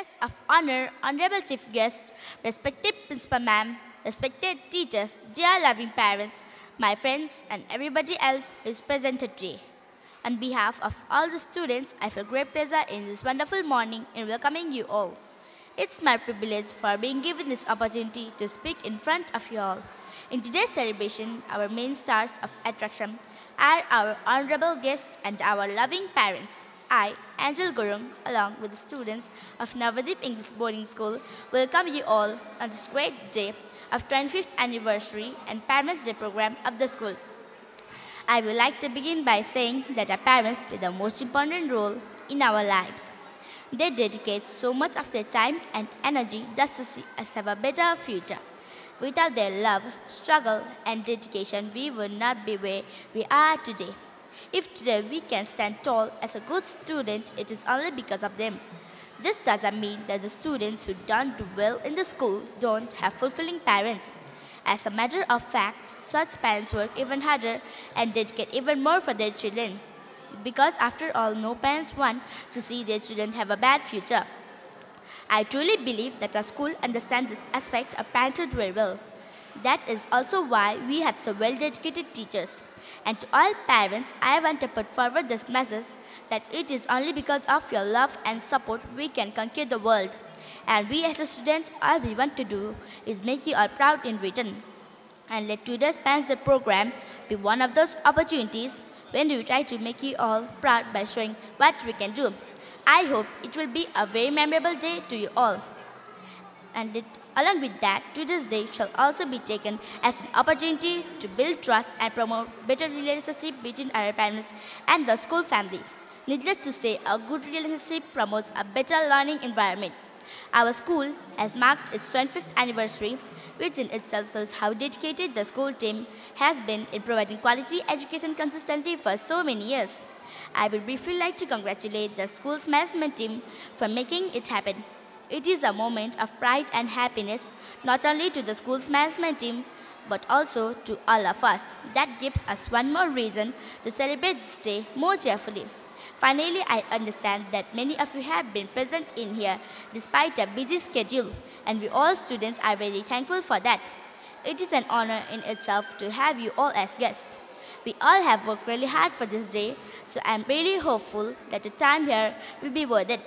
Guests of honor, honorable chief guest, respected principal ma'am, respected teachers, dear loving parents, my friends and everybody else who is present today. On behalf of all the students, I feel great pleasure in this wonderful morning in welcoming you all. It's my privilege for being given this opportunity to speak in front of you all. In today's celebration, our main stars of attraction are our honorable guests and our loving parents. I, Angel Gurung, along with the students of Navadip English Boarding School, welcome you all on this great day of 25th anniversary and Parents' Day program of the school. I would like to begin by saying that our parents play the most important role in our lives. They dedicate so much of their time and energy just to see us have a better future. Without their love, struggle, and dedication, we would not be where we are today. If today we can stand tall as a good student, it is only because of them. This doesn't mean that the students who don't do well in the school don't have fulfilling parents. As a matter of fact, such parents work even harder and dedicate even more for their children. Because after all, no parents want to see their children have a bad future. I truly believe that our school understands this aspect of parenthood very well. That is also why we have so well-dedicated teachers. And to all parents, I want to put forward this message that it is only because of your love and support we can conquer the world. And we as a student, all we want to do is make you all proud in return. And let today's Parents' Day program be one of those opportunities when we try to make you all proud by showing what we can do. I hope it will be a very memorable day to you all. And along with that, today's day shall also be taken as an opportunity to build trust and promote better relationship between our parents and the school family. Needless to say, a good relationship promotes a better learning environment. Our school has marked its 25th anniversary, which in itself shows how dedicated the school team has been in providing quality education consistently for so many years. I would briefly like to congratulate the school's management team for making it happen. It is a moment of pride and happiness, not only to the school's management team, but also to all of us. That gives us one more reason to celebrate this day more cheerfully. Finally, I understand that many of you have been present in here despite a busy schedule, and we all students are very thankful for that. It is an honor in itself to have you all as guests. We all have worked really hard for this day, so I am really hopeful that the time here will be worth it.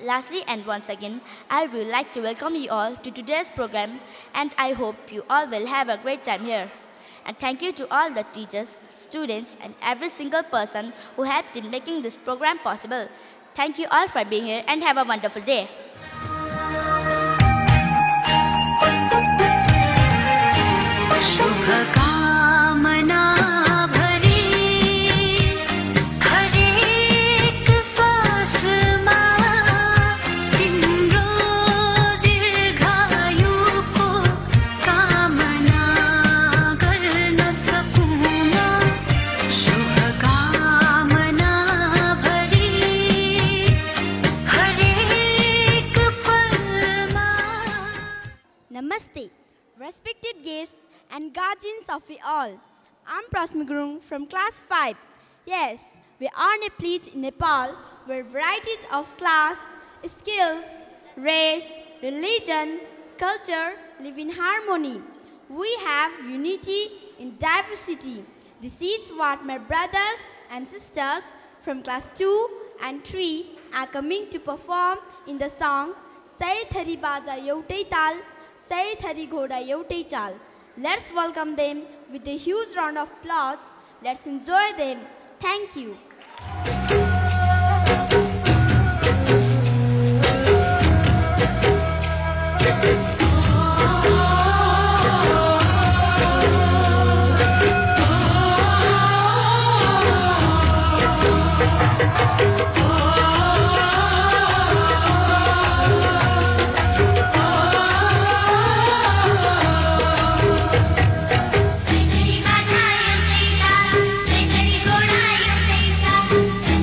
Lastly and once again, I would like to welcome you all to today's program, and I hope you all will have a great time here. And thank you to all the teachers, students and every single person who helped in making this program possible. Thank you all for being here and have a wonderful day. Namaste, respected guests and guardians of we all. I'm Prasmi Gurung from class 5. Yes, we are in a place in Nepal where varieties of class, skills, race, religion, culture live in harmony. We have unity in diversity. This is what my brothers and sisters from class 2 and 3 are coming to perform in the song Sai Thari Baja Yautai Tal, Sai Thari Ghoda Yautai Chal. Let's welcome them with a huge round of applause. Let's enjoy them. Thank you. Sai thari baja yautai tal, sai thari ghoda yautai chal.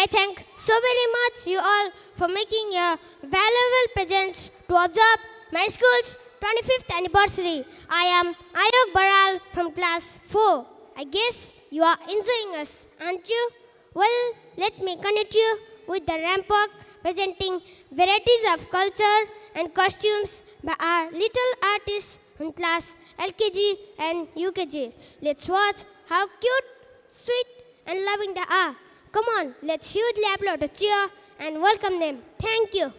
I thank so very much you all for making a valuable presence to observe my school's 25th anniversary. I am Ayok Baral from class 4. I guess you are enjoying us, aren't you? Well, let me connect you with the rampart presenting varieties of culture and costumes by our little artists in class LKG and UKG. Let's watch how cute, sweet and loving they are. Come on, let's hugely applaud a cheer and welcome them. Thank you.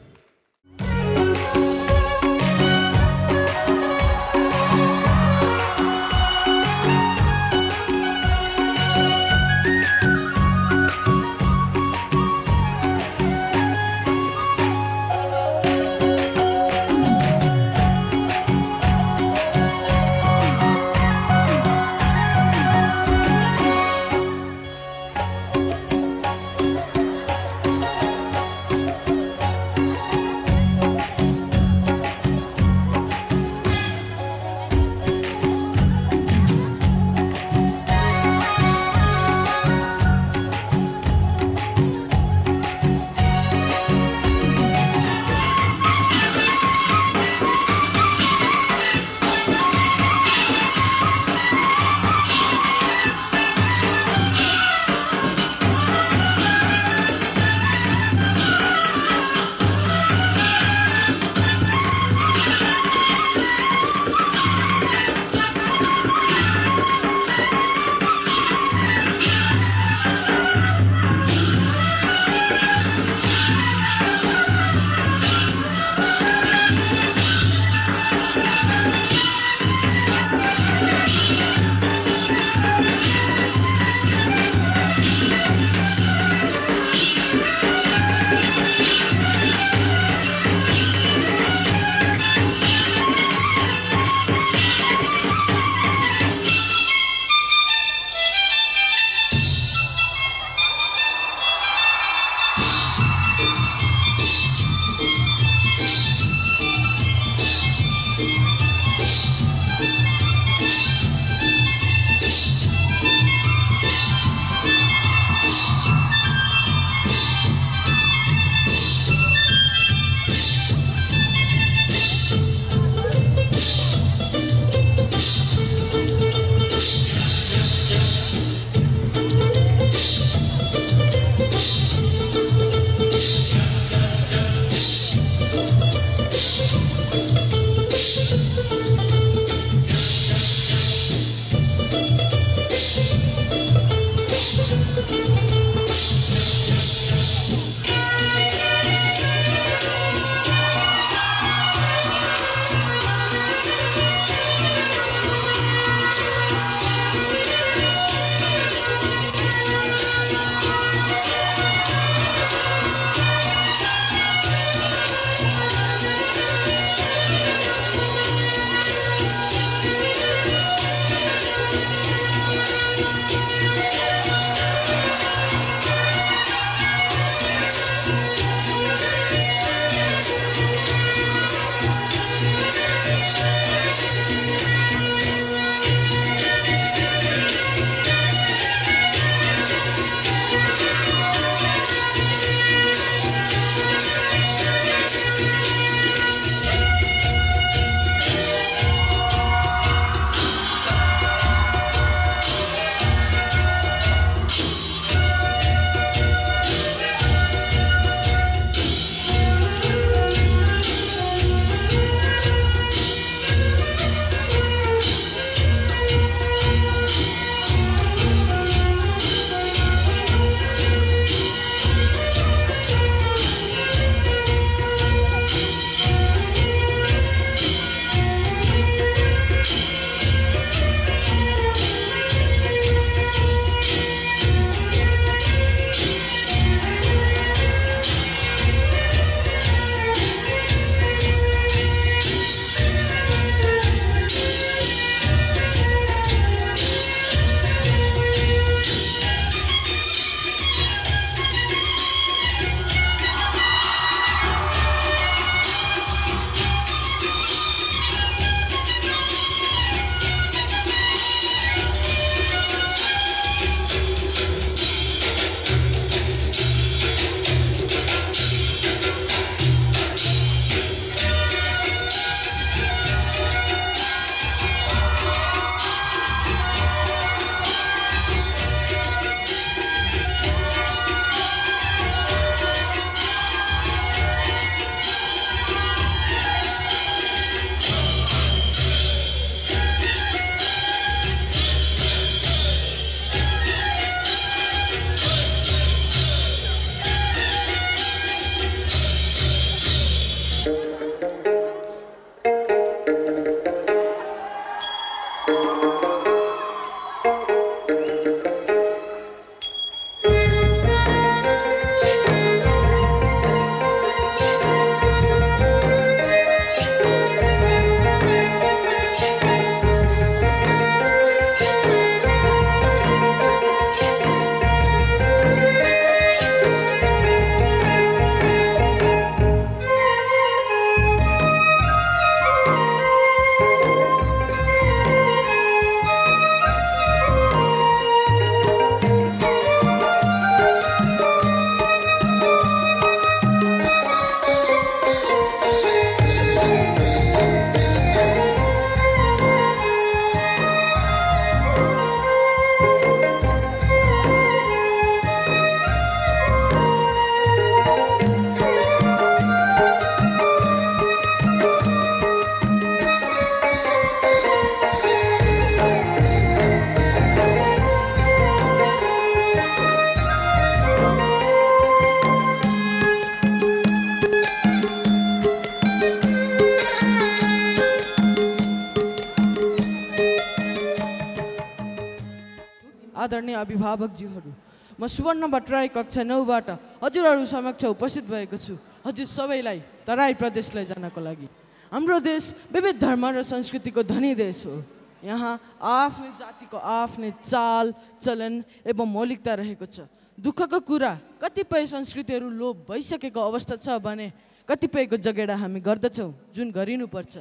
आदरणीय अभिभावकज्यूहरू, म सुवर्ण भट्टराई कक्षा 9बाट हजुरहरू समक्ष उपस्थित भएको छु। हजुर सबैलाई तराई प्रदेश लैजानको लागि। हाम्रो देश विविध धर्म र संस्कृतिको धनी देश हो। यहाँ आफ्नै जातिको आफ्नै चाल चलन एवं मौलिकता रहेको छ। दुःखको कुरा कतिपय संस्कृतिहरू लोप भइसकेको अवस्था छ भने कतिपयको जगेडा हामी गर्दछौँ जुन गरिनुपर्छ।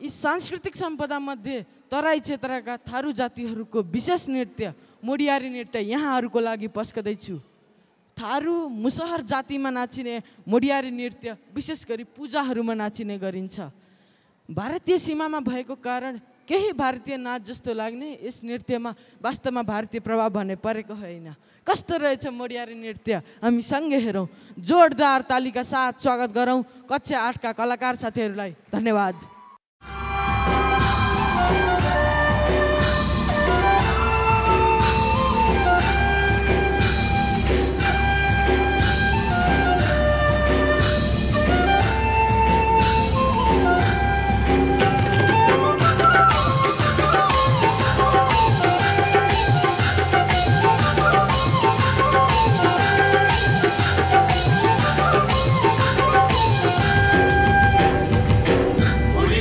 यी सांस्कृतिक सम्पदा मध्ये तराई क्षेत्रका थारू जातिहरूको विशेष नृत्य मोडियारी नृत्य यहाँहरूको लागि पस्कदैछु। थारू मुसहर जातिमा नाचिने मोडियारी नृत्य विशेष गरी पूजाहरूमा नाचिने गरिन्छ। भारतीय सीमामा भएको कारण केही भारतीय नाच जस्तो लाग्ने यस नृत्यमा वास्तवमा भारतीय प्रभाव भने परेको होइन। कस्तो रहेछ मोडियारी नृत्य, हामी सँगै हेरौँ। जोरदार तालीका साथ स्वागत गरौँ कक्षा 8 का कलाकार साथीहरूलाई। धन्यवाद। Would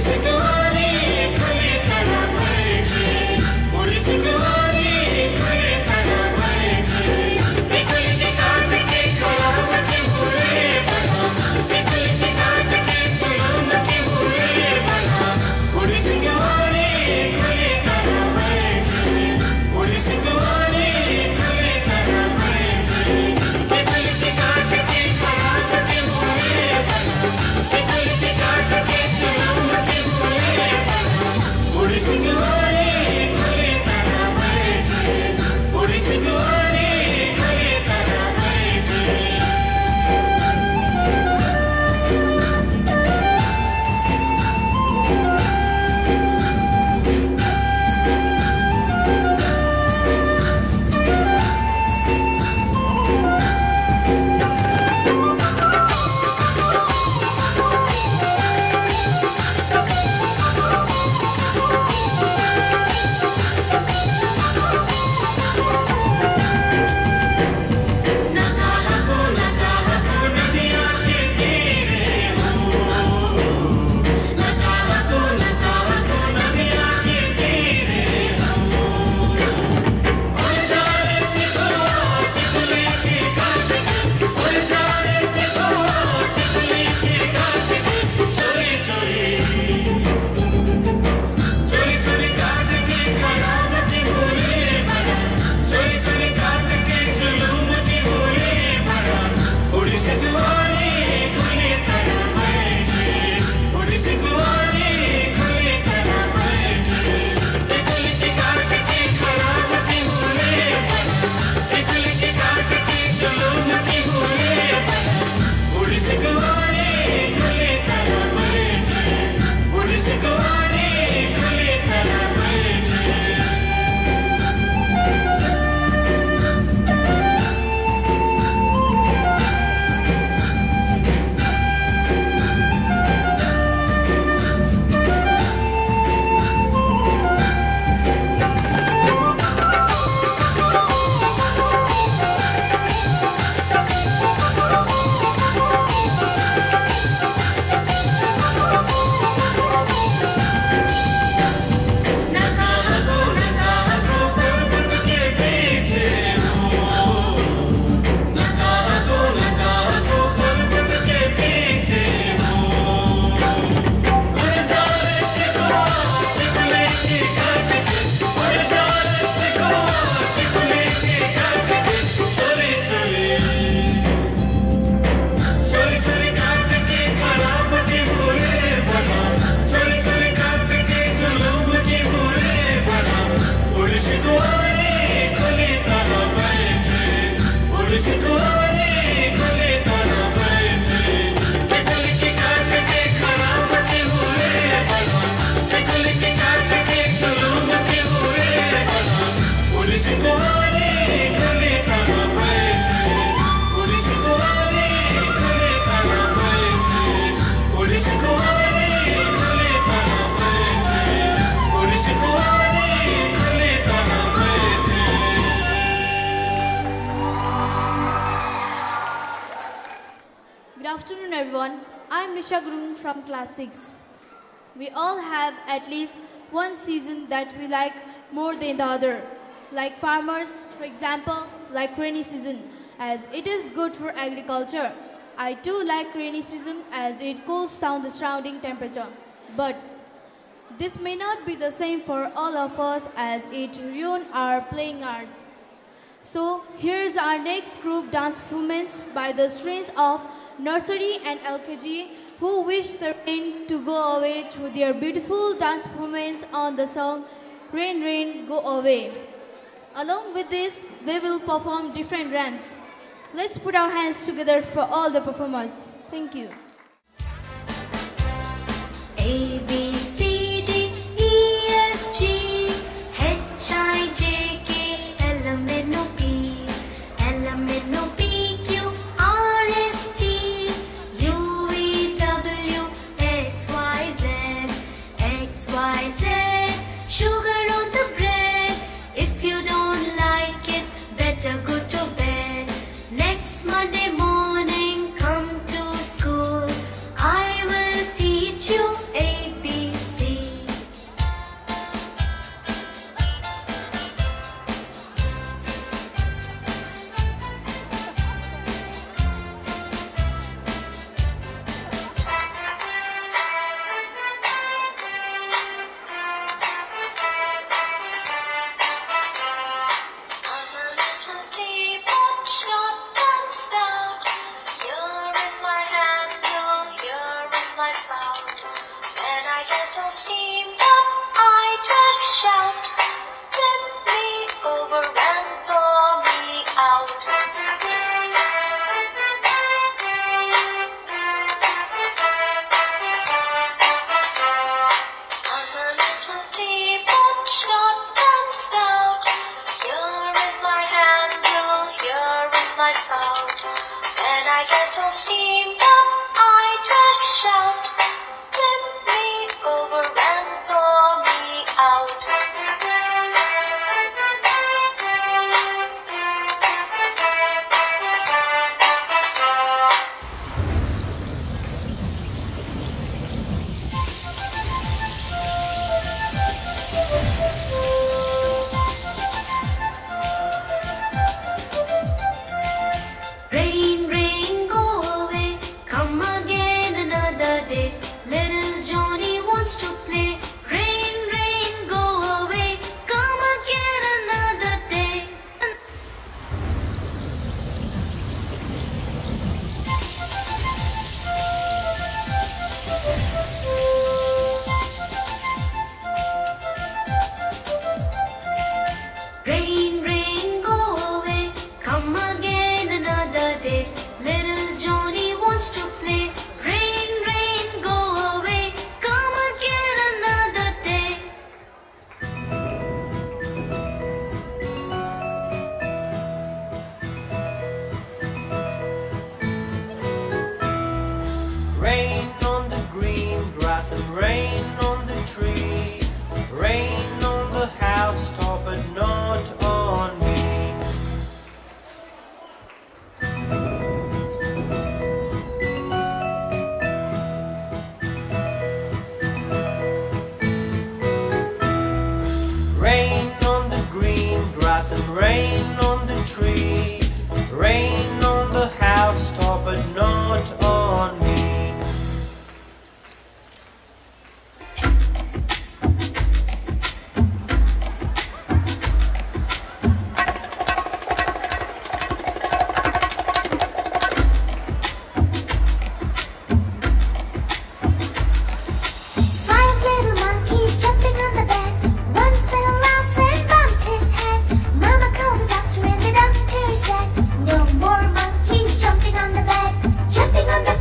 Nisha Gurung from class 6. We all have at least one season that we like more than the other. Like farmers, for example, like rainy season, as it is good for agriculture. I too like rainy season as it cools down the surrounding temperature. But this may not be the same for all of us as it ruins our playing hours. So here's our next group dance performance by the students of nursery and LKG who wish the rain to go away through their beautiful dance performance on the song Rain, Rain, Go Away. Along with this, they will perform different ramps. Let's put our hands together for all the performers. Thank you. A, B, C, D, E, F, G, H, I, J, K, L, M, N, O, P, L, M, N, O, P, Q, R, S, T, U, V, W, X, Y, Z, X, Y, Z, sugar on the bread. If you don't like it, better go to bed. Next Monday morning, come to school. I will teach you ABC. Rain, rain, go away, come again another day. Little Johnny wants to play. Rain, rain, go away, come again another day. Rain, rain, go away, come again another day. Little Johnny wants to play. Rain, rain, go away, come again another day. Rain on the green grass and rain on the tree. Rain on the housetop but not on me. Rain on the green grass and rain on the tree. Rain on the housetop but not on me. Five little monkeys jumping on the bed. One fell off and bumped his head. Mama called the doctor and the doctor said, no more monkeys jumping on the bed. Jumping on the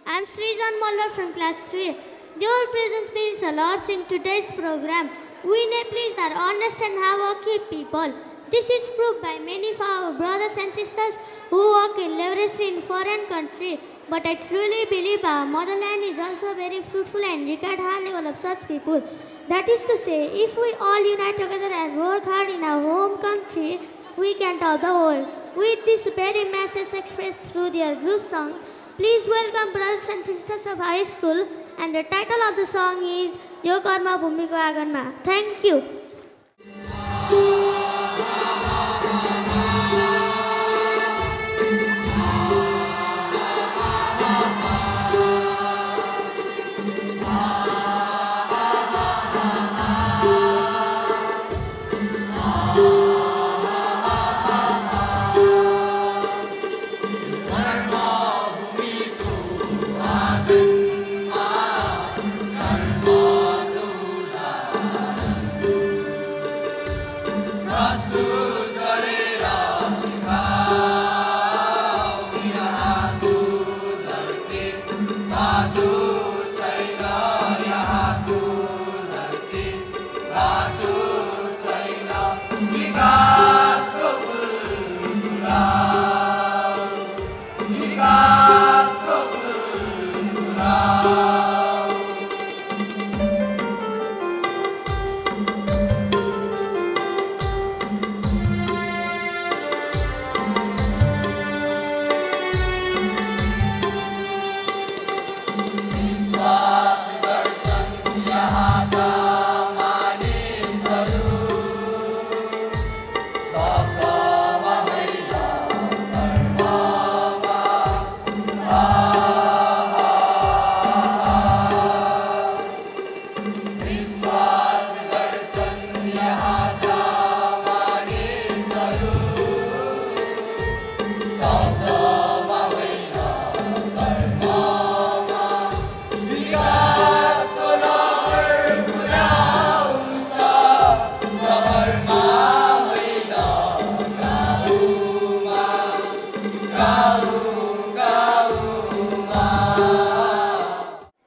I am Srijan Mallar from class 3. Your presence means a lot in today's program. We Nepalis are honest and hardworking people. This is proved by many of our brothers and sisters who work laboriously in foreign country. But I truly believe our motherland is also very fruitful and required high level of such people. That is to say, if we all unite together and work hard in our home country, we can top the world. With this very message expressed through their group song, please welcome brothers and sisters of high school, and the title of the song is Yo Karma Bhumiko Aganma. Thank you.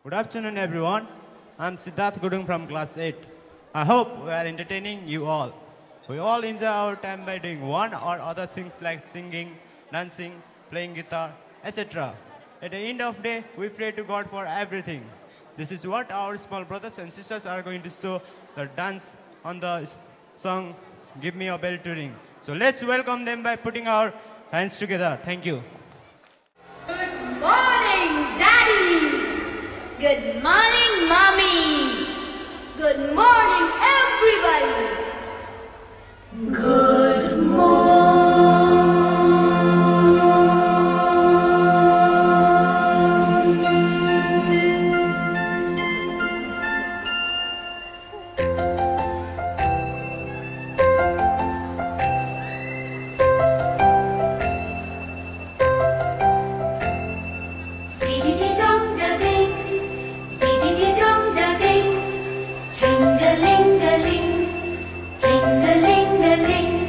Good afternoon, everyone. I'm Siddharth Gudung from class 8. I hope we are entertaining you all. We all enjoy our time by doing one or other things like singing, dancing, playing guitar, etc. At the end of the day, we pray to God for everything. This is what our small brothers and sisters are going to show the dance on the song Give Me a Bell to Ring. So let's welcome them by putting our hands together. Thank you. Good morning, daddies. Good morning, mommies. Good morning, everybody. Good morning. Ding-a-ling-a-ling, ding-a-ling-a-ling.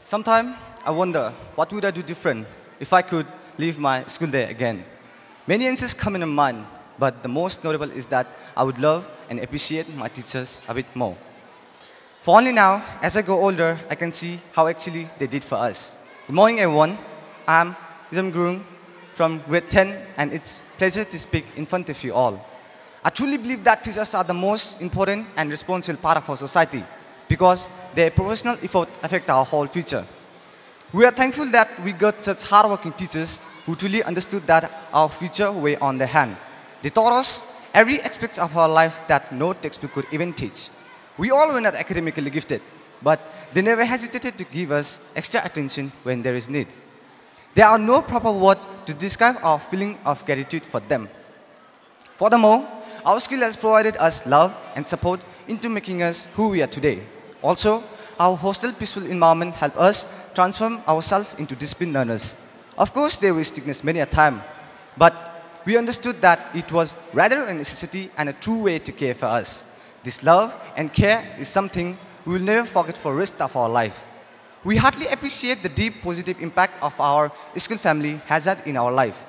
Sometimes I wonder what would I do different if I could live my school day again. Many answers come in mind, but the most notable is that I would love and appreciate my teachers a bit more. For only now, as I go older, I can see how actually they did for us. Good morning, everyone. I'm Idam Gurung from grade 10, and it's a pleasure to speak in front of you all. I truly believe that teachers are the most important and responsible part of our society because their professional effort affect our whole future. We are thankful that we got such hardworking teachers who truly understood that our future way on their hand. They taught us every aspect of our life that no textbook could even teach. We all were not academically gifted, but they never hesitated to give us extra attention when there is need. There are no proper words to describe our feeling of gratitude for them. Furthermore, our school has provided us love and support into making us who we are today. Also, our hostel peaceful environment helped us transform ourselves into disciplined learners. Of course, there was sickness many a time, but we understood that it was rather a necessity and a true way to care for us. This love and care is something we will never forget for the rest of our life. We heartily appreciate the deep positive impact of our school family has had in our life.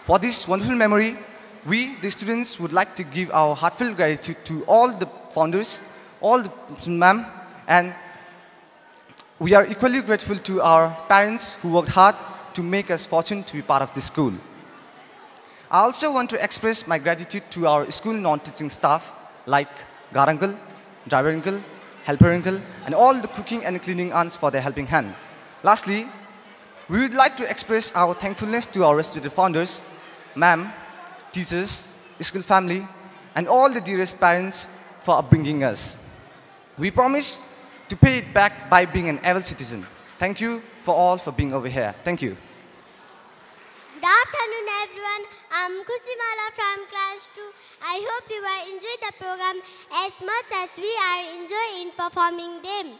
For this wonderful memory, we, the students, would like to give our heartfelt gratitude to all the founders, all the ma'am, and we are equally grateful to our parents who worked hard to make us fortunate to be part of this school. I also want to express my gratitude to our school non-teaching staff like guard uncle, driver uncle, helper uncle, and all the cooking and cleaning aunts for their helping hand. Lastly, we would like to express our thankfulness to our respected founders, ma'am, teachers, school family, and all the dearest parents for upbringing us. We promise to pay it back by being an able citizen. Thank you for all for being over here. Thank you. Good afternoon, everyone. I'm Kusimala from class 2. I hope you are enjoying the program as much as we are enjoying performing them.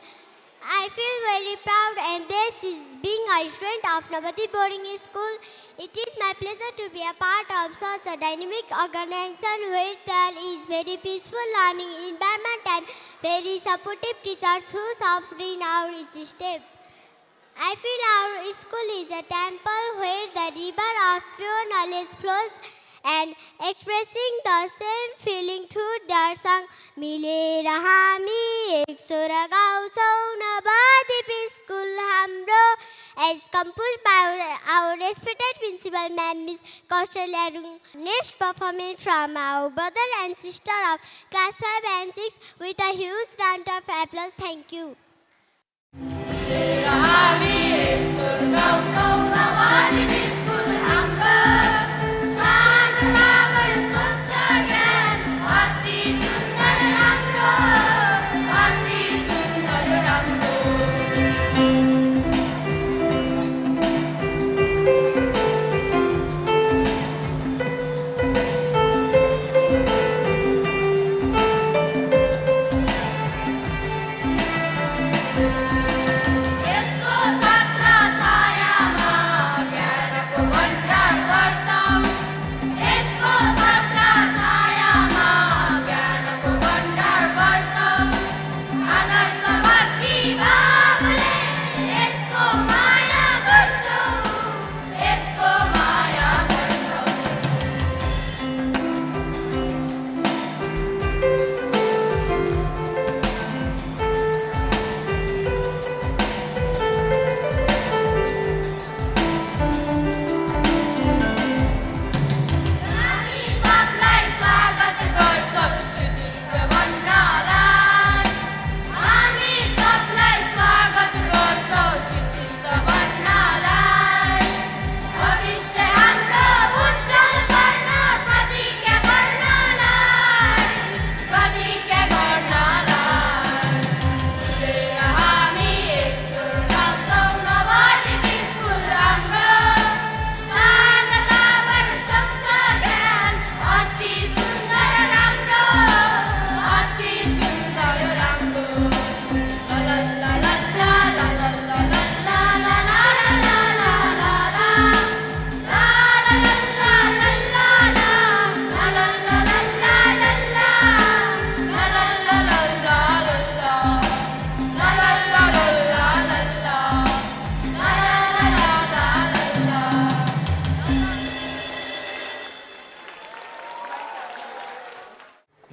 I feel very proud and blessed being a student of Navati Boarding School. It is my pleasure to be a part of such a dynamic organization where there is very peaceful learning environment and very supportive teachers who support in our each step. I feel our school is a temple where the river of pure knowledge flows, and expressing the same feeling through their song Mile Rahami Ek Sura Gausau Navadip School Hamro, as composed by our respected principal ma'am Ms. Kaushalya Rung. Next performance from our brother and sister of class 5 and 6 with a huge round of applause. Thank you.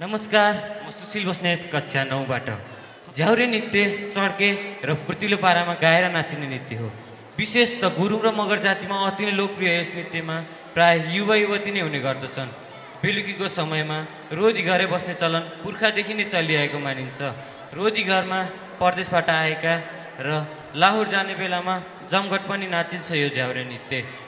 नमस्कार, म सुशील बस्नेत कक्षा 9बाट। झ्याउरे नृत्य चड्के र फुर्तिलो पारामा गाएर नाचिने नृत्य हो। विशेष त गुरुङ र मगर जातिमा अति नै लोकप्रिय यस नृत्यमा प्राय युवा युवती नै हुने गर्दछन्। बेलुकीको समयमा रोदी घरे बस्ने चलन पुर्खादेखि नै चलिआएको मानिन्छ। रोदी घरमा परदेशबाट आएका र लाहोर जाने बेलामा जमघट पनि नाचिन्छ यो झ्याउरे नृत्य।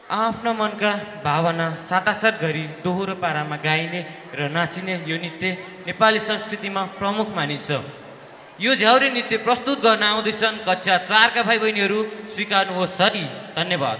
आफ्ना मनका भावना साटासाट गरी दोहोरो पारामा गाइने र नाचिने यो नृत्य नेपाली संस्कृतिमा प्रमुख मानिन्छ। यो झ्याउरे नृत्य प्रस्तुत गर्न आउँदैछन् कक्षा 4 का भाइ बहिनीहरू, स्वीकार्नुहोस् है। धन्यवाद।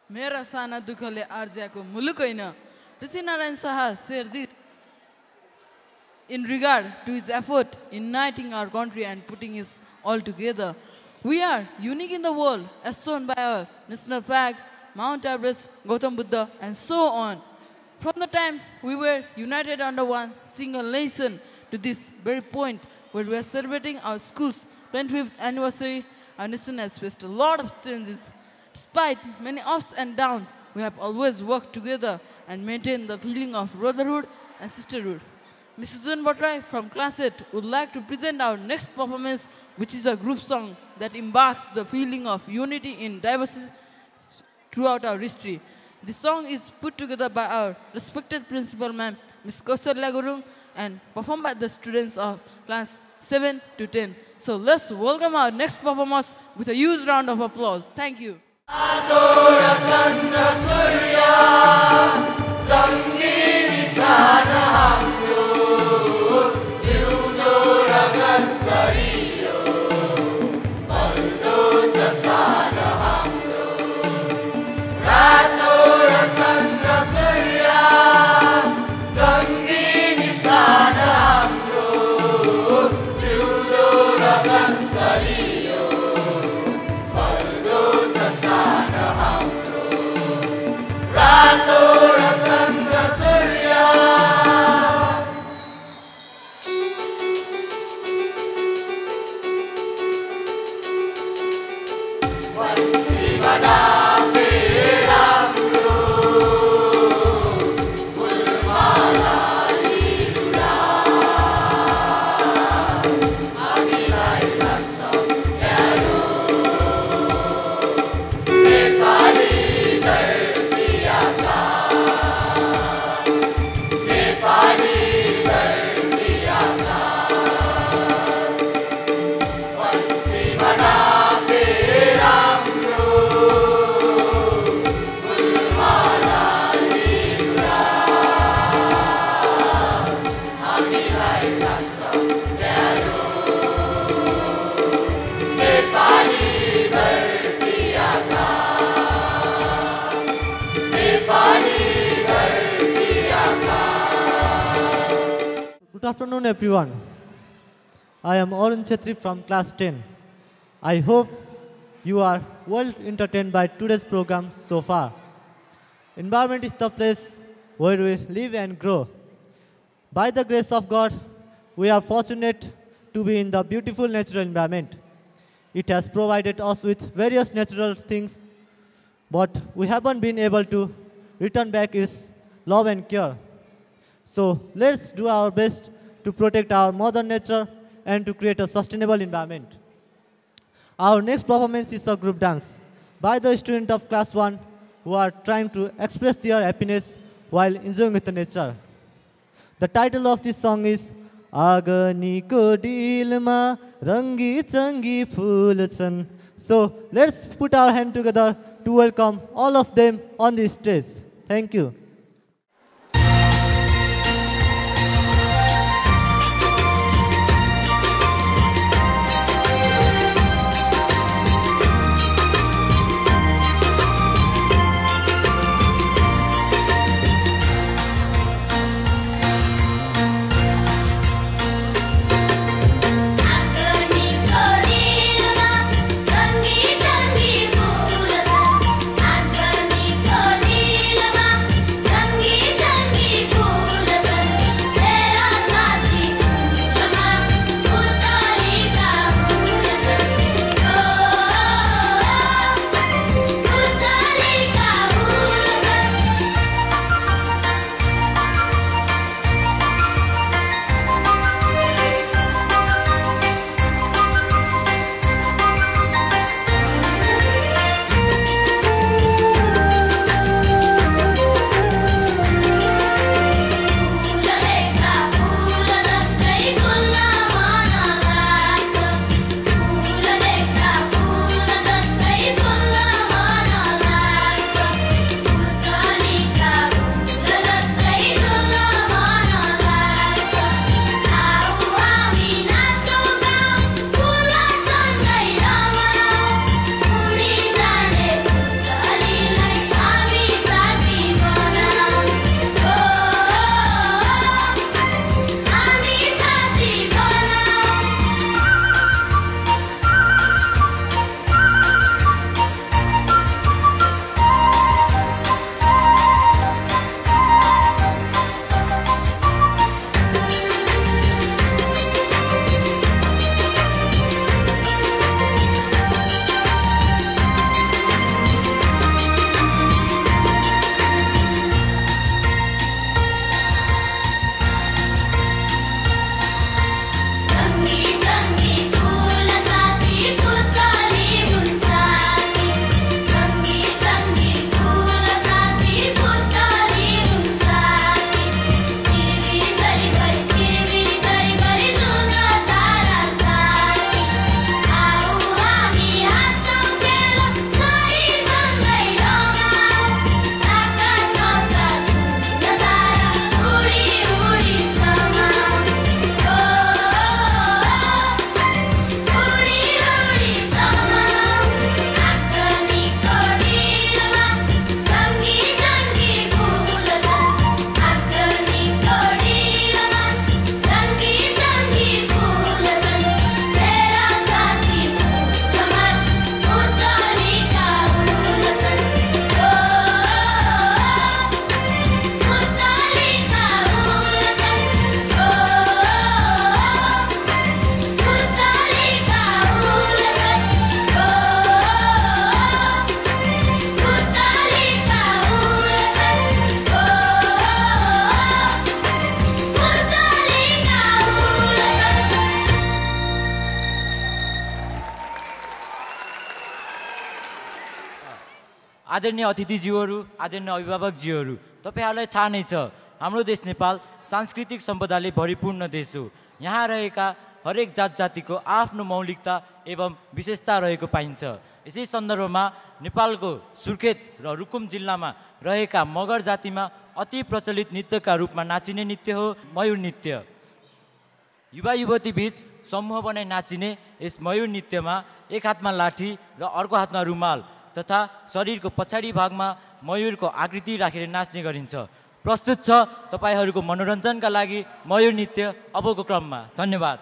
मेरा साना दुःखले आर्ज्याको मुलुक होइन। Prithvinarayan Shah शेरजी in regard to his effort in uniting our country and putting us all together. We are unique in the world, as shown by our national flag, Mount Everest, Gautam Buddha, and so on. From the time we were united under one single nation to this very point where we are celebrating our school's 25th anniversary, our nation has faced a lot of changes. Despite many ups and downs, we have always worked together and maintained the feeling of brotherhood and sisterhood. Mrs. Susan Bhatrai from Class 8 would like to present our next performance, which is a group song that embarks the feeling of unity in diversity throughout our history. This song is put together by our respected principal ma'am, Ms. Kausalya Gurung, and performed by the students of class 7 to 10. So let's welcome our next performers with a huge round of applause. Thank you. Good afternoon, everyone. I am Arun Chetri from class 10. I hope you are well entertained by today's program so far. Environment is the place where we live and grow. By the grace of God, we are fortunate to be in the beautiful natural environment. It has provided us with various natural things, but we haven't been able to return back its love and care. So let's do our best to protect our mother nature and to create a sustainable environment. Our next performance is a group dance by the students of class 1 who are trying to express their happiness while enjoying with the nature. The title of this song is Aganiko Dilma Rangi Changi Phul Chan. So let's put our hand together to welcome all of them on the stage. Thank you. Rangi changi phul chan, Aganiko dilma आदरणीय अतिथिज्यूहरू, आदरणीय अभिभावकज्यूहरू, तपाईहरुलाई थाहा नै छ हाम्रो देश नेपाल सांस्कृतिक सम्पदाले भरिपूर्ण देश हो। यहाँ रहेका हरेक जात जातिको आफ्नो मौलिकता एवं विशेषता रहेको पाइन्छ। यसै सन्दर्भमा नेपालको सुर्खेत र रुकुम जिल्लामा रहेका मगर जातिमा अति प्रचलित नृत्यका रूपमा नाचिने नृत्य हो मयूर नृत्य। युवा युवती बीच समूह बनाई नाचिने यस मयूर नृत्यमा एक हातमा लाठी र अर्को हातमा रुमाल तथा शरीरको पछाडि भागमा मयूरको आकृति राखेर नाच्ने गरिन्छ। प्रस्तुत छ तपाईहरुको मनोरञ्जनका लागि मयूर नृत्य अबको क्रममा। धन्यवाद।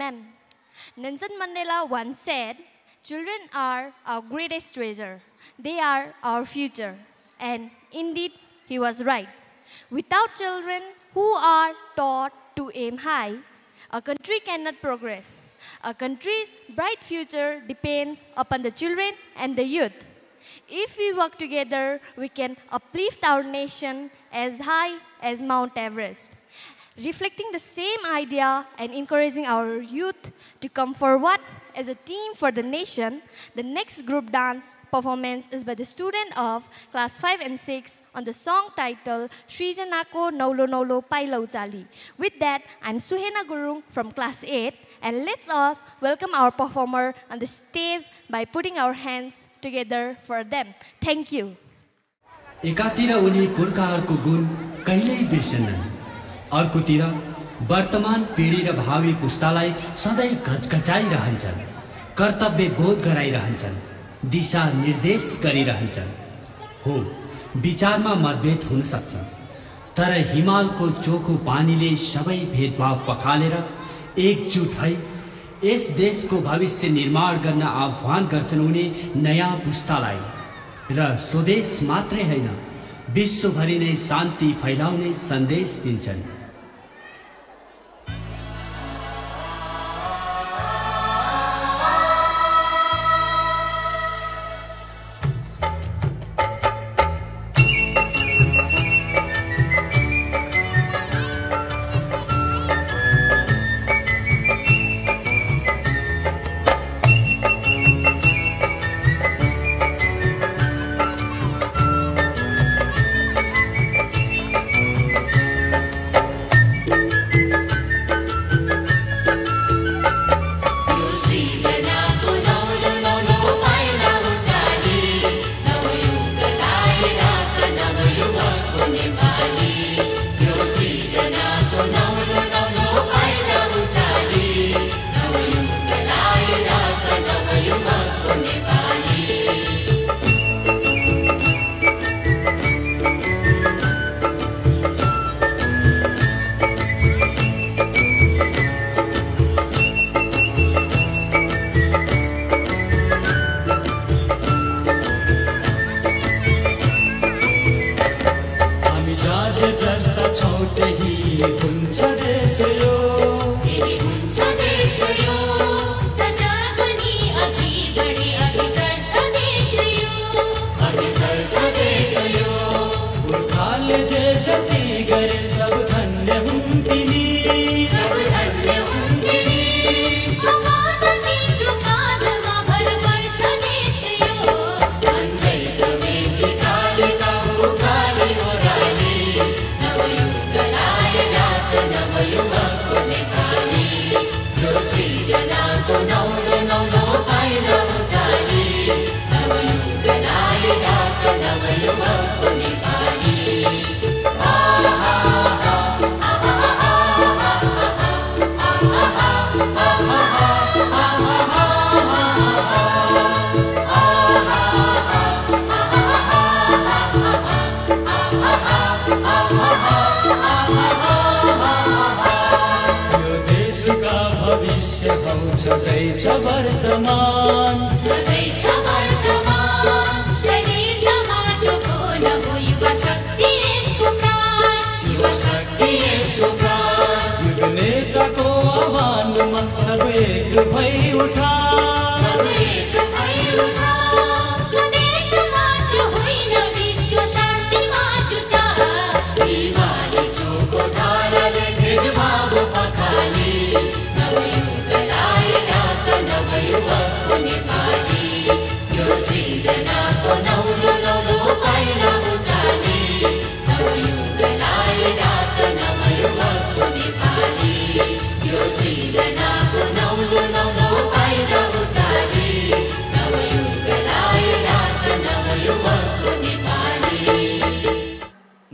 men. Nelson Mandela once said, "Children are our greatest treasure. They are our future." And indeed, he was right. Without children who are taught to aim high, a country cannot progress. A country's bright future depends upon the children and the youth. If we work together, we can uplift our nation as high as Mount Everest. Reflecting the same idea and encouraging our youth to come forward as a team for the nation, the next group dance performance is by the student of class 5 and 6 on the song titled Srijanako Naulo Naulo Paila Uchali. With that, I'm Suhena Gurung from class 8, and let's us welcome our performer on the stage by putting our hands together for them. Thank you. एकातिर उनी पुर्खाहरूको गुण कहिल्यै बिर्सन्नन्, अर्कोतिर वर्तमान पिँढी र भावी पुस्तालाई सधैँ घचघचाइरहन्छन्, कर्तव्य बोध गराइरहन्छन्, दिशा निर्देश गरिरहन्छन्। हो, विचारमा मतभेद हुन सक्छ, तर हिमालको चोखो पानीले सबै भेदभाव पखालेर एकजुट भई यस देशको भविष्य निर्माण गर्न आह्वान गर्छन् उनी नयाँ पुस्तालाई। र स्वदेश मात्रै होइन, विश्वभरि नै शान्ति फैलाउने सन्देश दिन्छन्।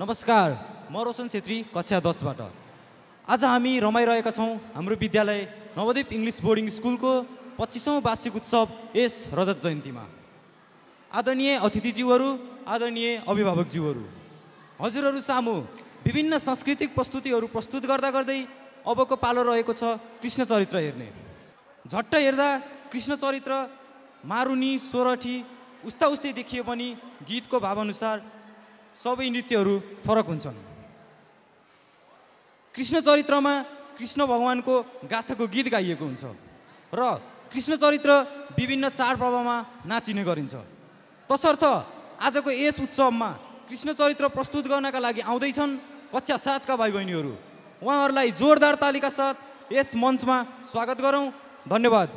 नमस्कार, म रोशन छेत्री कक्षा 10 बाट। आज हामी रमाइरहेका छौं हाम्रो विद्यालय नवदीप इंग्लिश बोर्डिङ स्कुलको 25औं वार्षिक उत्सव यस रजत जयन्तीमा। आदरणीय अतिथिज्यूहरू, आदरणीय अभिभावकज्यूहरू, हजुरहरू सामु विभिन्न सांस्कृतिक प्रस्तुतिहरू प्रस्तुत गर्दा गर्दै अबको पालो रहेको छ कृष्ण चरित्र हेर्ने। झट्ट हेर्दा कृष्ण चरित्र मारुनी, सोरठी उस्ता उस्तै देखिए पनि गीतको भावअनुसार सबै नृत्यहरू फरक हुन्छन्। कृष्ण चरित्रमा कृष्ण भगवानको गाथाको गीत गाइएको हुन्छ र कृष्ण चरित्र विभिन्न चाडपर्वमा नाचिने गरिन्छ। तसर्थ आजको यस उत्सवमा कृष्ण चरित्र प्रस्तुत गर्नका लागि आउँदैछन् कक्षा 7 का भाइ बहिनीहरू। उहाँहरूलाई जोरदार तालीका साथ यस मञ्चमा स्वागत गरौँ। धन्यवाद।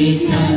Krishna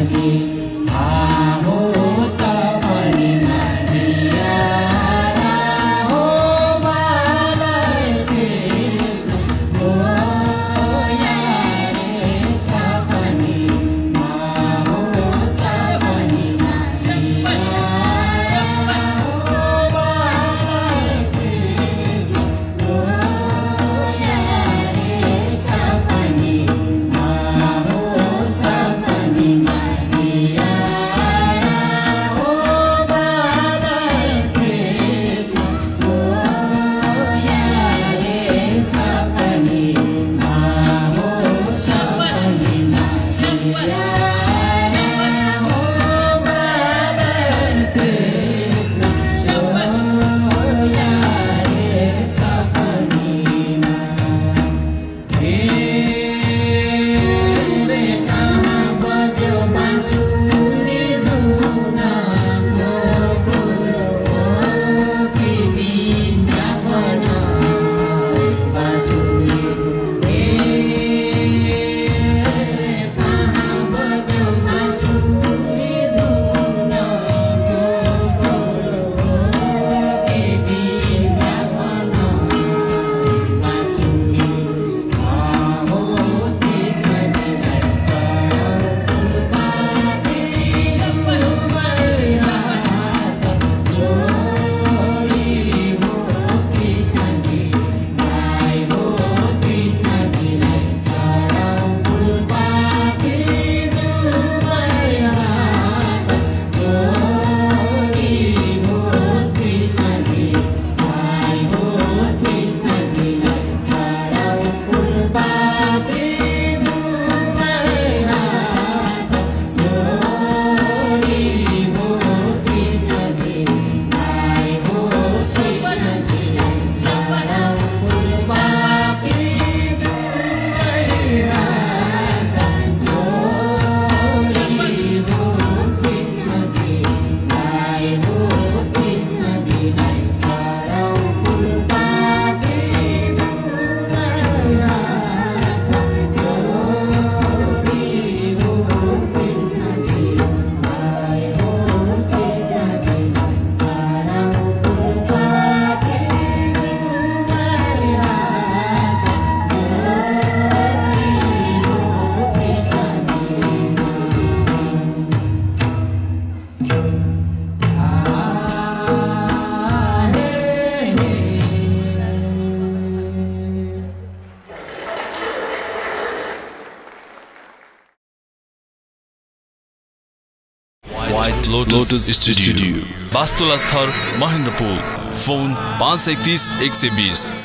White Lotus Studio, Bastula Thar, Mahendrapur. Phone 531 120.